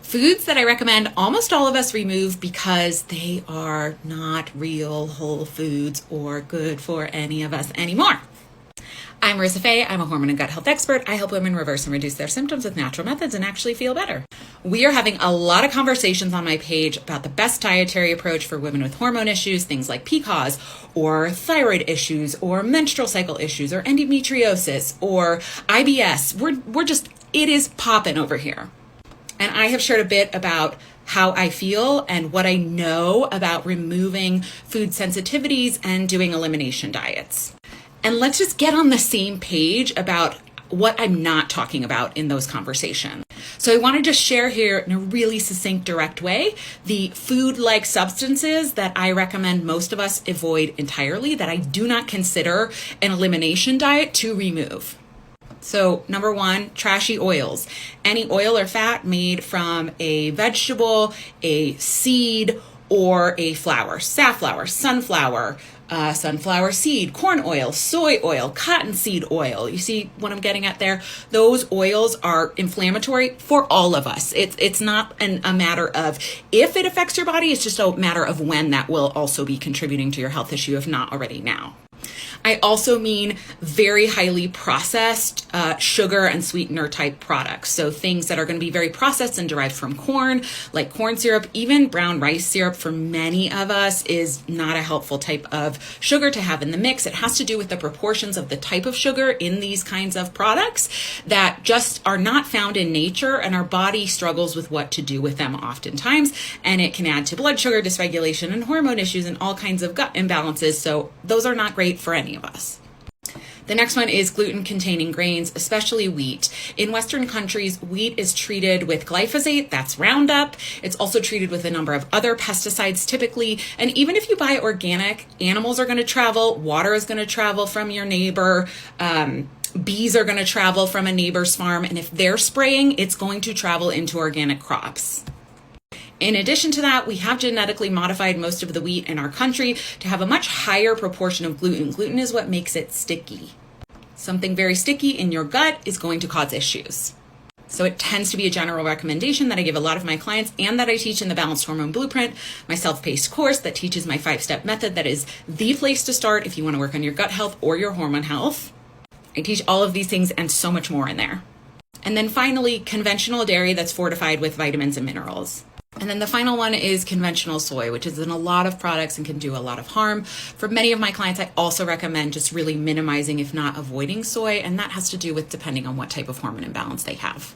Foods that I recommend almost all of us remove because they are not real whole foods or good for any of us anymore. I'm Marissa Fay. I'm a hormone and gut health expert. I help women reverse and reduce their symptoms with natural methods and actually feel better. We are having a lot of conversations on my page about the best dietary approach for women with hormone issues, things like PCOS or thyroid issues or menstrual cycle issues or endometriosis or IBS. It is popping over here. And I have shared a bit about how I feel and what I know about removing food sensitivities and doing elimination diets. And let's just get on the same page about what I'm not talking about in those conversations. So I want to just share here in a really succinct, direct way, the food-like substances that I recommend most of us avoid entirely, that I do not consider an elimination diet to remove. So number one, trashy oils. Any oil or fat made from a vegetable, a seed, or a flour. Safflower, sunflower, sunflower seed, corn oil, soy oil, cottonseed oil. You see what I'm getting at there? Those oils are inflammatory for all of us. It's not a matter of if it affects your body, it's just a matter of when that will also be contributing to your health issue, if not already now. I also mean very highly processed sugar and sweetener type products. So things that are going to be very processed and derived from corn, like corn syrup, even brown rice syrup for many of us is not a helpful type of sugar to have in the mix. It has to do with the proportions of the type of sugar in these kinds of products that just are not found in nature, and our body struggles with what to do with them oftentimes. And it can add to blood sugar dysregulation and hormone issues and all kinds of gut imbalances. So those are not great for any of us. The next one is gluten-containing grains, especially wheat. In Western countries, wheat is treated with glyphosate, that's Roundup. It's also treated with a number of other pesticides typically. And even if you buy organic, animals are going to travel, water is going to travel from your neighbor, bees are going to travel from a neighbor's farm. And if they're spraying, it's going to travel into organic crops. In addition to that, we have genetically modified most of the wheat in our country to have a much higher proportion of gluten. Gluten is what makes it sticky. Something very sticky in your gut is going to cause issues. So it tends to be a general recommendation that I give a lot of my clients and that I teach in the Balanced Hormone Blueprint, my self-paced course that teaches my 5-step method that is the place to start if you want to work on your gut health or your hormone health. I teach all of these things and so much more in there. And then finally, conventional dairy that's fortified with vitamins and minerals. And then the final one is conventional soy, which is in a lot of products and can do a lot of harm. For many of my clients, I also recommend just really minimizing, if not avoiding soy, and that has to do with depending on what type of hormone imbalance they have.